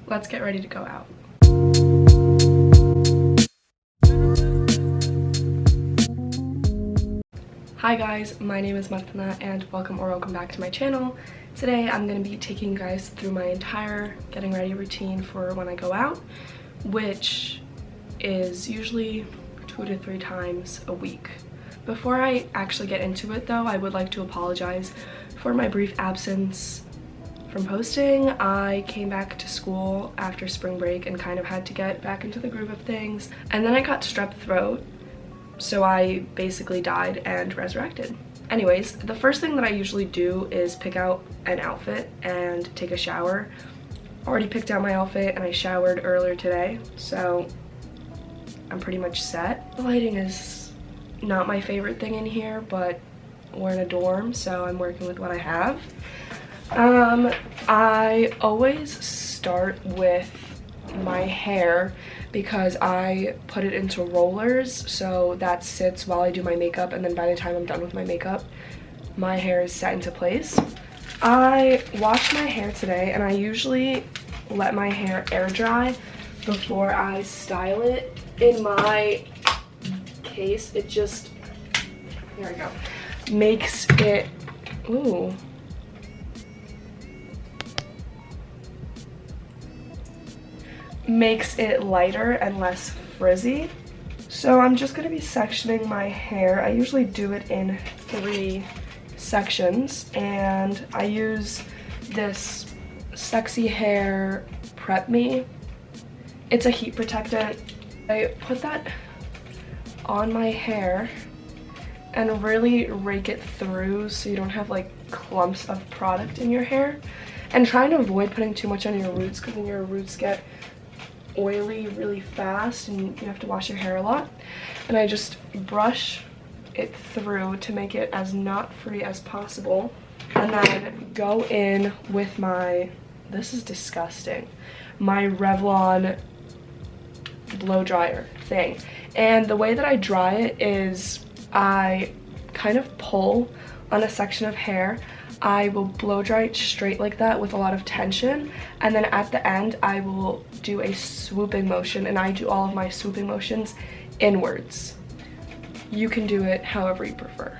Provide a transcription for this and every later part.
let's get ready to go out. Hi guys, my name is Martina and welcome back to my channel. Today I'm going to be taking you guys through my entire getting ready routine for when I go out, which is usually 2 to 3 times a week. Before I actually get into it though, I would like to apologize for my brief absence from posting. I came back to school after spring break and kind of had to get back into the groove of things, and then I got strep throat. So I basically died and resurrected. Anyways, the first thing that I usually do is pick out an outfit and take a shower. Already picked out my outfit and I showered earlier today, so I'm pretty much set. The lighting is not my favorite thing in here, but we're in a dorm, so I'm working with what I have. I always start with my hair because I put it into rollers, so that sits while I do my makeup, and then by the time I'm done with my makeup, my hair is set into place. I washed my hair today, and I usually let my hair air dry before I style it. In my case, it just, there we go, makes it, ooh. Makes it lighter and less frizzy. So I'm just going to be sectioning my hair. I usually do it in 3 sections, and I use this Sexy Hair Prep Me. It's a heat protectant. I put that on my hair and really rake it through so you don't have like clumps of product in your hair, and trying to avoid putting too much on your roots because then your roots get oily really fast and you have to wash your hair a lot. And I just brush it through to make it as knot free as possible, and then go in with my, this is disgusting, my Revlon blow dryer thing. And the way that I dry it is I kind of pull on a section of hair. I will blow dry it straight like that with a lot of tension, and then at the end I will do a swooping motion, and I do all of my swooping motions inwards. You can do it however you prefer.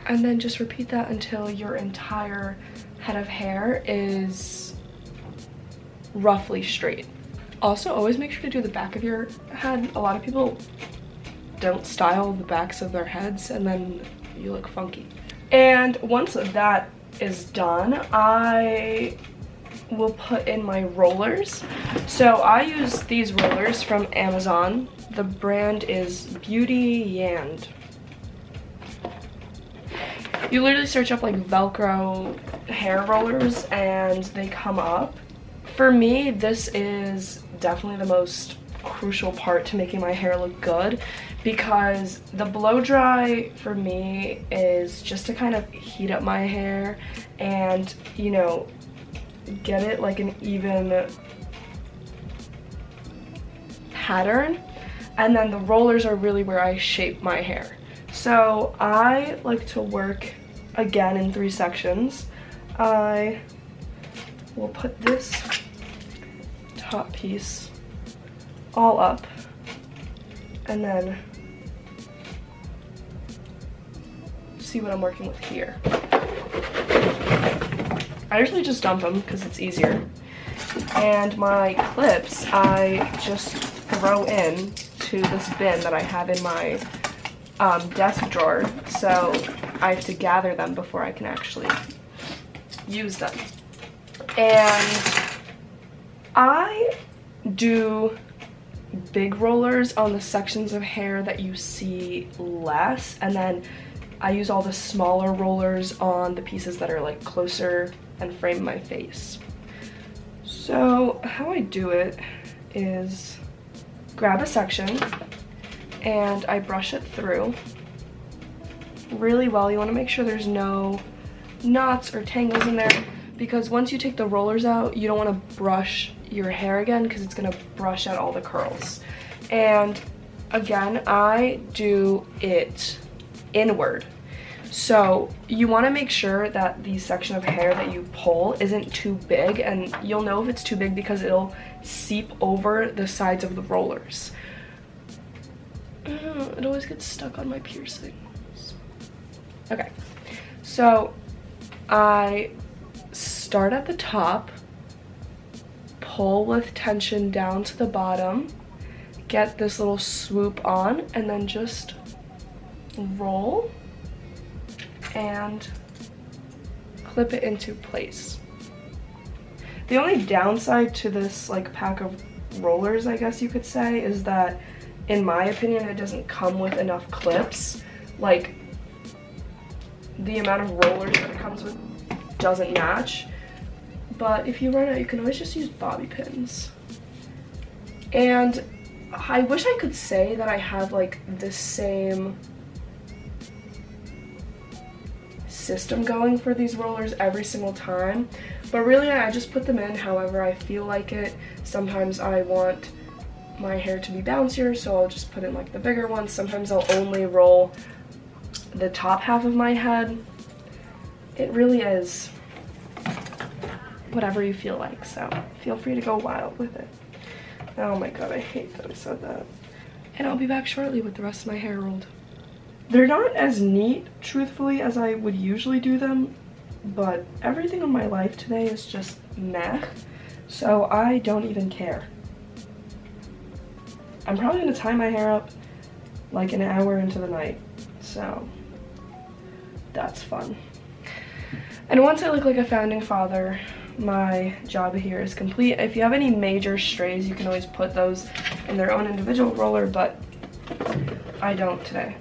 And then just repeat that until your entire head of hair is roughly straight. Also, always make sure to do the back of your head. A lot of people don't style the backs of their heads and then you look funky. And once that is done, I will put in my rollers. So I use these rollers from Amazon. The brand is Beauty Yand. You literally search up like Velcro hair rollers and they come up. For me, this is definitely the most crucial part to making my hair look good, because the blow dry for me is just to kind of heat up my hair and, you know, get it like an even pattern. And then the rollers are really where I shape my hair. So I like to work again in 3 sections. I will put this top piece all up, and then see what I'm working with here. I usually just dump them because it's easier, and my clips I just throw in to this bin that I have in my desk drawer, so I have to gather them before I can actually use them. And I do big rollers on the sections of hair that you see less, and then I use all the smaller rollers on the pieces that are like closer and frame my face. So how I do it is grab a section and I brush it through really well. You want to make sure there's no knots or tangles in there, because once you take the rollers out, you don't want to brush your hair again because it's going to brush out all the curls. And again, I do it inward. So you want to make sure that the section of hair that you pull isn't too big, and you'll know if it's too big because it'll seep over the sides of the rollers. It always gets stuck on my piercings. Okay, so I start at the top, pull with tension down to the bottom, get this little swoop on, and then just roll and clip it into place. The only downside to this like pack of rollers, I guess you could say, is that in my opinion it doesn't come with enough clips. Like, the amount of rollers that it comes with doesn't match. But if you run out, you can always just use bobby pins. And I wish I could say that I have like the same system going for these rollers every single time, but really I just put them in however I feel like it. Sometimes I want my hair to be bouncier, so I'll just put in like the bigger ones. Sometimes I'll only roll the top half of my head. It really is whatever you feel like, so feel free to go wild with it. Oh my god, I hate that I said that. And I'll be back shortly with the rest of my hair rolled. They're not as neat, truthfully, as I would usually do them, but everything in my life today is just meh, so I don't even care. I'm probably gonna tie my hair up like an hour into the night, so that's fun. And once I look like a founding father, my job here is complete. If you have any major strays, you can always put those in their own individual roller, but I don't today.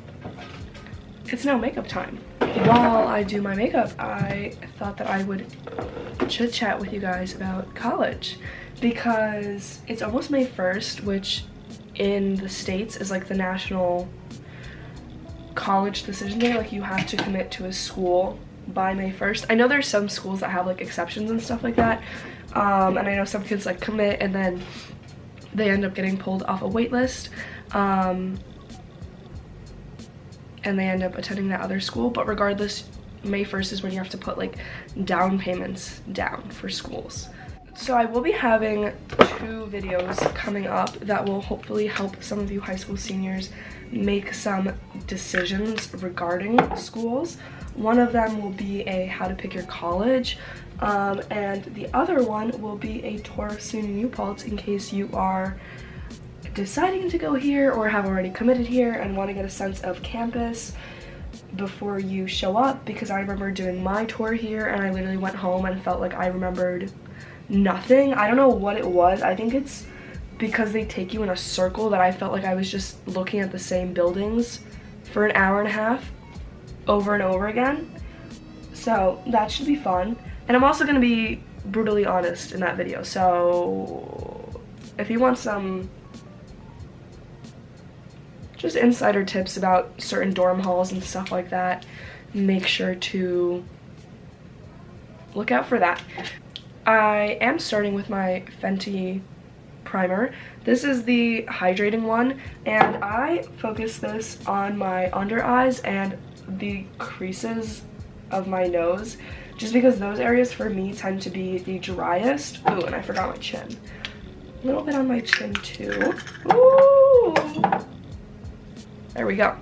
It's now makeup time. While I do my makeup, I thought that I would chit chat with you guys about college, because it's almost May 1st, which in the States is like the national college decision day. Like, you have to commit to a school by May 1st. I know there's some schools that have like exceptions and stuff like that, and I know some kids like commit and then they end up getting pulled off a wait list, and they end up attending that other school. But regardless, May 1st is when you have to put like down payments down for schools. So I will be having 2 videos coming up that will hopefully help some of you high school seniors make some decisions regarding schools. One of them will be a how to pick your college, and the other one will be a tour of SUNY New Paltz in case you are deciding to go here or have already committed here and want to get a sense of campus before you show up, because I remember doing my tour here and I literally went home and felt like I remembered nothing. I don't know what it was. I think it's because they take you in a circle that I felt like I was just looking at the same buildings for an hour and a half over and over again. So that should be fun. And I'm also going to be brutally honest in that video, so if you want some just insider tips about certain dorm halls and stuff like that, make sure to look out for that. I am starting with my Fenty primer. This is the hydrating one, and I focus this on my under eyes and the creases of my nose, just because those areas for me tend to be the driest. Ooh, and I forgot my chin. A little bit on my chin too. Ooh! There we go.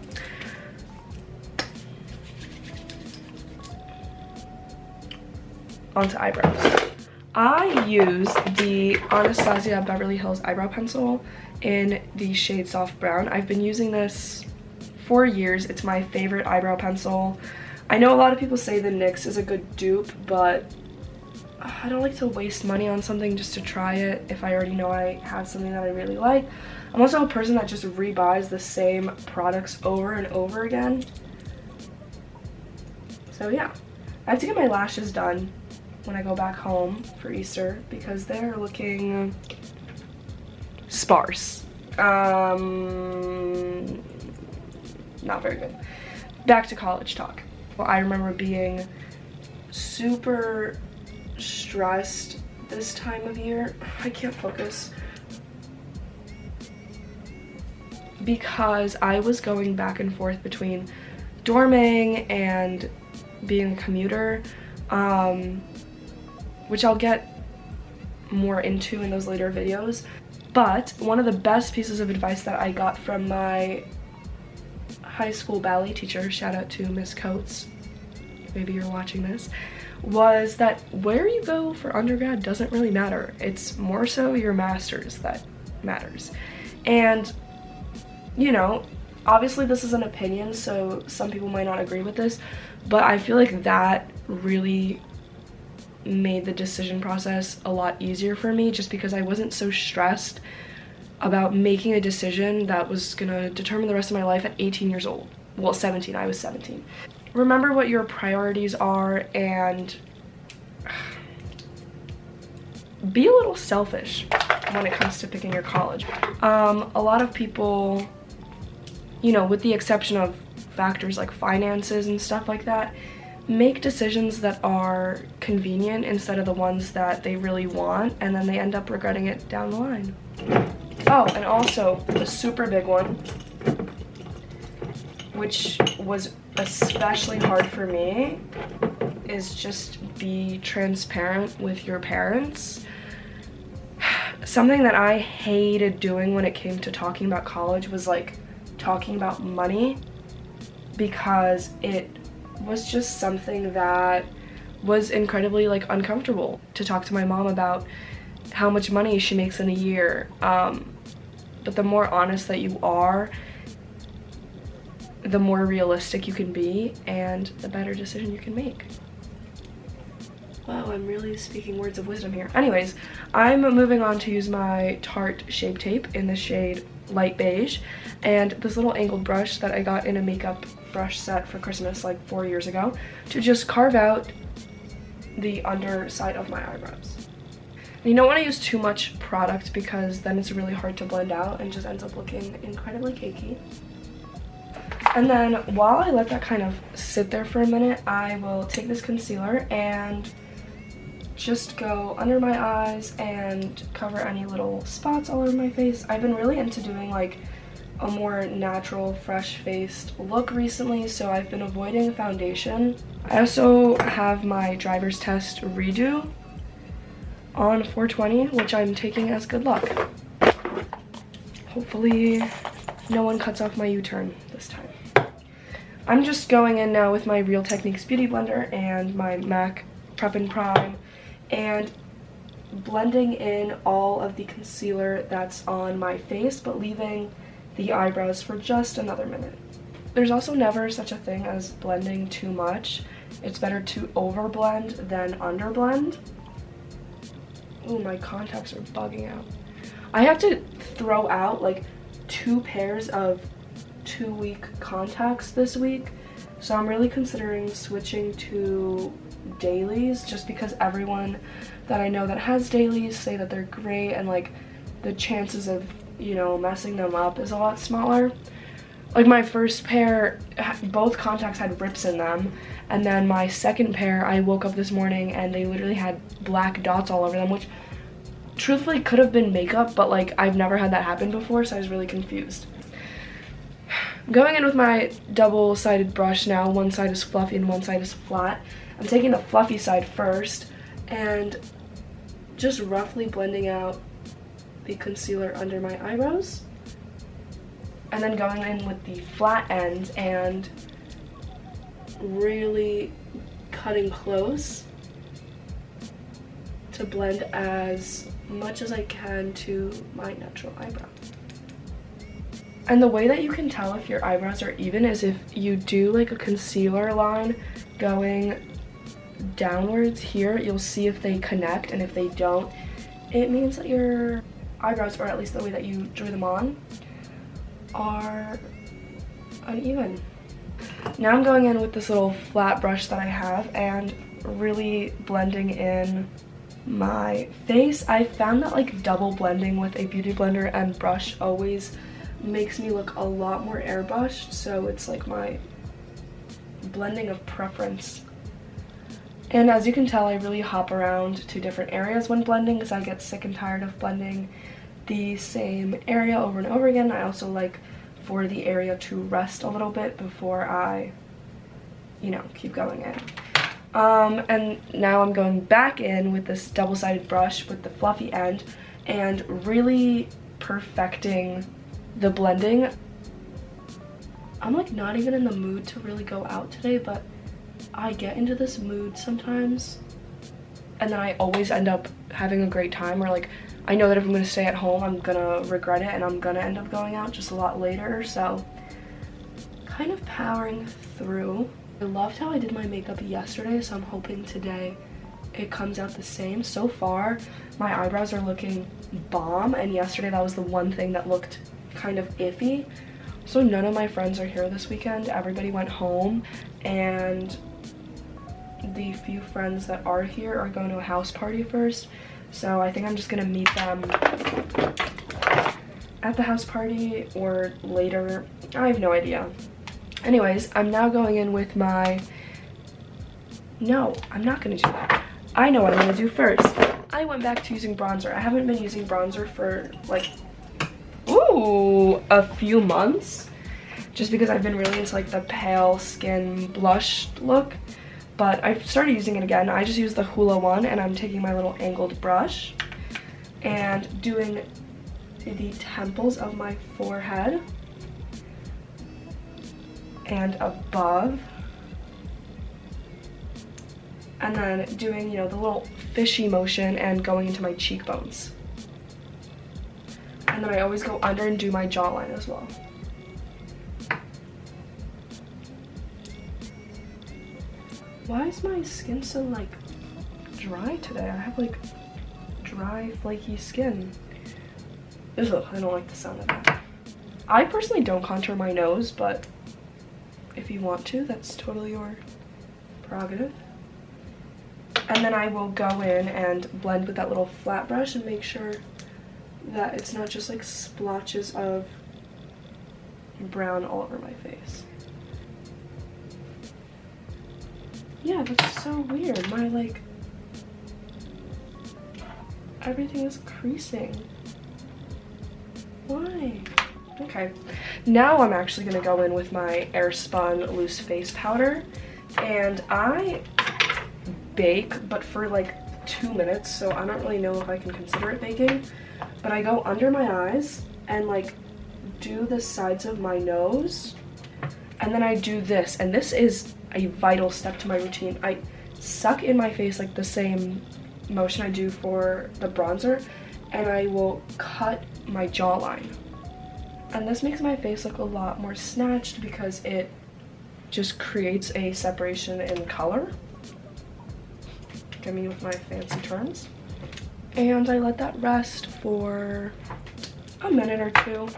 Onto eyebrows. I use the Anastasia Beverly Hills eyebrow pencil in the shade Soft Brown. I've been using this for years. It's my favorite eyebrow pencil. I know a lot of people say the NYX is a good dupe, but I don't like to waste money on something just to try it if I already know I have something that I really like. I'm also a person that just rebuys the same products over and over again. So yeah, I have to get my lashes done when I go back home for Easter because they're looking sparse. Not very good. Back to college talk. Well, I remember being super stressed this time of year. I can't focus. Because I was going back and forth between, dorming and being a commuter, which I'll get more into in those later videos. But one of the best pieces of advice that I got from my high school ballet teacher, shout out to Miss Coates, maybe you're watching this, was that where you go for undergrad doesn't really matter. It's more so your master's that matters. And, you know, obviously this is an opinion, so some people might not agree with this, but I feel like that really made the decision process a lot easier for me, just because I wasn't so stressed about making a decision that was gonna determine the rest of my life at 18 years old. Well, 17, I was 17. Remember what your priorities are and be a little selfish when it comes to picking your college. A lot of people, you know, with the exception of factors like finances and stuff like that, make decisions that are convenient instead of the ones that they really want, and then they end up regretting it down the line. Oh, and also the super big one, which was especially hard for me, is just be transparent with your parents. Something that I hated doing when it came to talking about college was like talking about money, because it was just something that was incredibly like uncomfortable to talk to my mom about how much money she makes in a year. But the more honest that you are, the more realistic you can be, and the better decision you can make. Wow, I'm really speaking words of wisdom here. Anyways, I'm moving on to use my Tarte Shape Tape in the shade Light Beige, and this little angled brush that I got in a makeup brush set for Christmas like 4 years ago, to just carve out the underside of my eyebrows. You don't want to use too much product, because then it's really hard to blend out and just ends up looking incredibly cakey. And then while I let that kind of sit there for a minute, I will take this concealer and just go under my eyes and cover any little spots all over my face. I've been really into doing like a more natural, fresh-faced look recently, so I've been avoiding foundation. I also have my driver's test redo on 4/20, which I'm taking as good luck. Hopefully no one cuts off my U-turn this time. I'm just going in now with my Real Techniques Beauty Blender and my MAC Prep and Prime, and blending in all of the concealer that's on my face, but leaving the eyebrows for just another minute. There's also never such a thing as blending too much. It's better to overblend than underblend. Ooh, my contacts are bugging out. I have to throw out like 2 pairs of 2-week contacts this week, so I'm really considering switching to dailies, just because everyone that I know that has dailies say that they're great, and like the chances of, you know, messing them up is a lot smaller. Like my first pair, both contacts had rips in them, and then my second pair, I woke up this morning and they literally had black dots all over them, which truthfully could have been makeup, but like I've never had that happen before, so I was really confused. Going in with my double-sided brush now, one side is fluffy and one side is flat. I'm taking the fluffy side first and just roughly blending out the concealer under my eyebrows, and then going in with the flat end and really cutting close to blend as much as I can to my natural eyebrow. And the way that you can tell if your eyebrows are even is if you do like a concealer line going downwards here, you'll see if they connect, and if they don't, it means that your eyebrows, or at least the way that you drew them on, are uneven. Now I'm going in with this little flat brush that I have and really blending in my face. I found that like double blending with a beauty blender and brush always makes me look a lot more airbrushed, so it's like my blending of preference. And as you can tell, I really hop around to different areas when blending, because I get sick and tired of blending the same area over and over again. I also like for the area to rest a little bit before I you know, keep going in. And now I'm going back in with this double-sided brush with the fluffy end and really perfecting the blending. I'm like not even in the mood to really go out today, but I get into this mood sometimes and then I always end up having a great time, or like I know that if I'm gonna stay at home I'm gonna regret it and I'm gonna end up going out just a lot later. So kind of powering through. I loved how I did my makeup yesterday, so I'm hoping today it comes out the same. So far my eyebrows are looking bomb, and yesterday that was the one thing that looked kind of iffy. So none of my friends are here this weekend. Everybody went home, and the few friends that are here are going to a house party first. So I think I'm just gonna meet them at the house party or later. I have no idea. Anyways, I'm now going in with my... No, I'm not gonna do that. I know what I'm gonna do first. I went back to using bronzer. I haven't been using bronzer for like, a few months. Just because I've been really into like the pale skin blush look. But I've started using it again. I just use the Hoola one, and I'm taking my little angled brush and doing the temples of my forehead and above, and then doing, you know, the little fishy motion and going into my cheekbones. And then I always go under and do my jawline as well. Why is my skin so like dry today? I have like dry, flaky skin. Ugh, I don't like the sound of that. I personally don't contour my nose, but if you want to, that's totally your prerogative. And then I will go in and blend with that little flat brush and make sure that it's not just like splotches of brown all over my face. Yeah, that's so weird. My like, everything is creasing. Why? Okay, now I'm actually gonna go in with my Airspun loose face powder, and I bake, but for like 2 minutes, so I don't really know if I can consider it baking, but I go under my eyes and like do the sides of my nose, and then I do this, and this is a vital step to my routine. I suck in my face like the same motion I do for the bronzer, and I will cut my jawline. And this makes my face look a lot more snatched because it just creates a separation in color. Get me with my fancy terms. And I let that rest for a minute or two.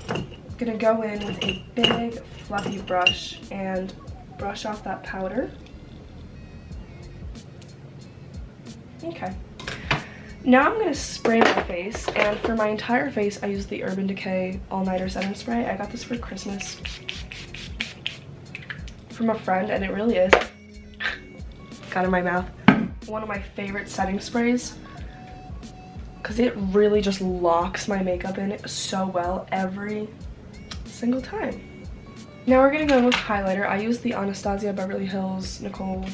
I'm gonna go in with a big fluffy brush and brush off that powder. Okay. Now I'm gonna spray my face, and for my entire face I use the Urban Decay All Nighter Setting Spray. I got this for Christmas from a friend, and it really is, got in my mouth, one of my favorite setting sprays, because it really just locks my makeup in so well every single time. Now we're gonna go in with highlighter. I use the Anastasia Beverly Hills Nicole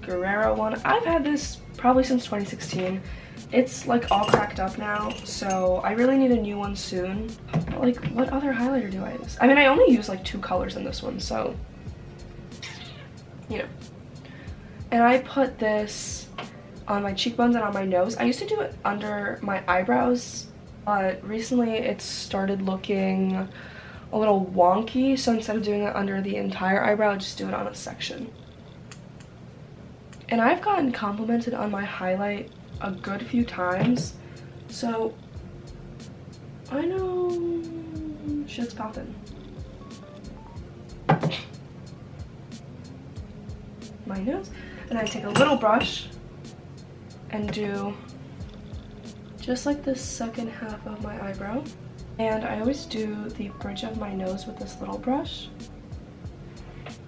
Guerrero one. I've had this probably since 2016. It's like all cracked up now, so I really need a new one soon. But like, what other highlighter do I use? I mean, I only use like 2 colors in this one, so, you know. And I put this on my cheekbones and on my nose. I used to do it under my eyebrows, but recently it started looking a little wonky, so instead of doing it under the entire eyebrow, I just do it on a section. And I've gotten complimented on my highlight a good few times, so I know shit's poppin'. My nose, and I take a little brush and do just like the second half of my eyebrow, and I always do the bridge of my nose with this little brush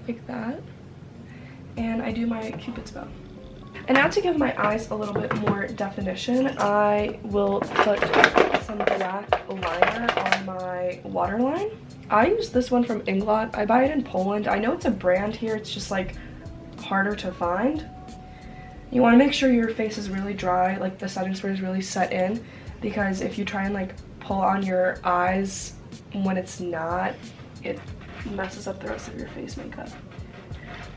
like that, and I do my Cupid's bow. And now to give my eyes a little bit more definition, I will put some black liner on my waterline. I use this one from Inglot. I buy it in Poland. I know it's a brand here, it's just like harder to find. You want to make sure your face is really dry, like the setting spray is really set in, because if you try and like pull on your eyes when it's not, it messes up the rest of your face makeup.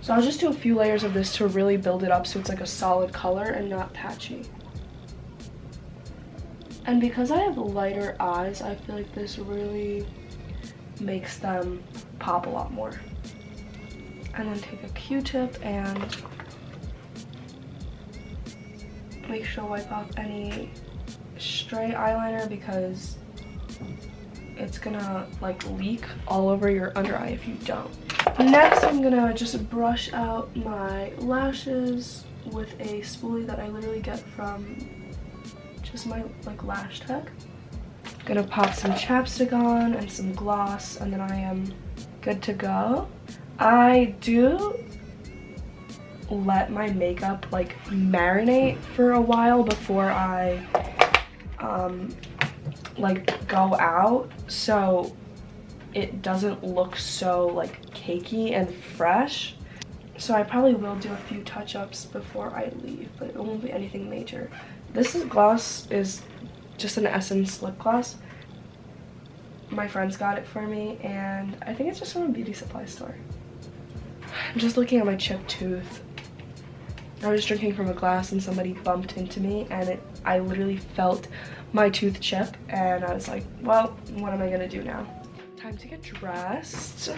So I'll just do a few layers of this to really build it up so it's like a solid color and not patchy. And because I have lighter eyes, I feel like this really makes them pop a lot more. And then take a Q-tip and make sure to wipe off any stray eyeliner because it's gonna like leak all over your under eye if you don't. Next, I'm gonna just brush out my lashes with a spoolie that I literally get from just my like lash tech. Gonna pop some chapstick on and some gloss, and then I am good to go. I do let my makeup like marinate for a while before I like go out, so it doesn't look so like cakey and fresh. So I probably will do a few touch-ups before I leave, but it won't be anything major. This gloss is just an Essence lip gloss. My friends got it for me, and I think it's just from a beauty supply store. I'm just looking at my chipped tooth. I was drinking from a glass and somebody bumped into me, and I literally felt my tooth chip, and I was like, well, what am I gonna do now? Time to get dressed.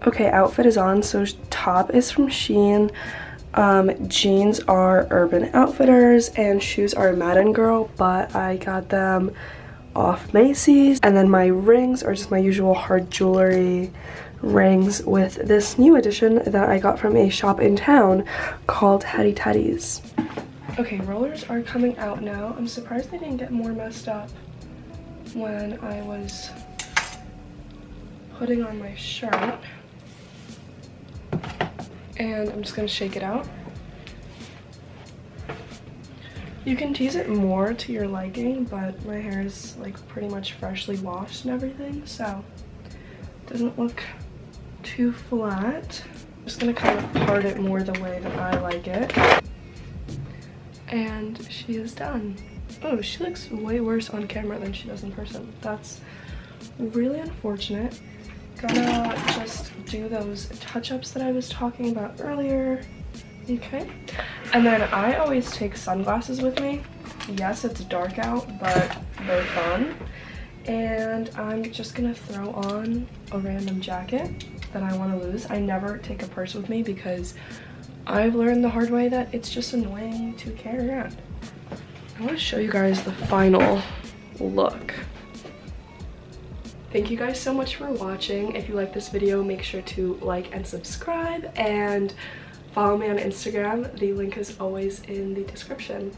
Okay, outfit is on. So top is from Shein. Jeans are Urban Outfitters, and shoes are Madden Girl, but I got them off Macy's. And then my rings are just my usual hard jewelry rings with this new edition that I got from a shop in town called Hattie Tatties. Okay, rollers are coming out now. I'm surprised they didn't get more messed up when I was putting on my shirt. And I'm just gonna shake it out. You can tease it more to your liking, but my hair is like pretty much freshly washed and everything, so it doesn't look too flat. I'm just gonna kind of part it more the way that I like it. And she is done. Oh, she looks way worse on camera than she does in person. That's really unfortunate. Gonna just do those touch-ups that I was talking about earlier. Okay, and then I always take sunglasses with me. Yes, it's dark out, but they're fun. And I'm just gonna throw on a random jacket that I want to lose. I never take a purse with me because I've learned the hard way that it's just annoying to carry around. I want to show you guys the final look. Thank you guys so much for watching. If you like this video, make sure to like and subscribe, and follow me on Instagram. The link is always in the description.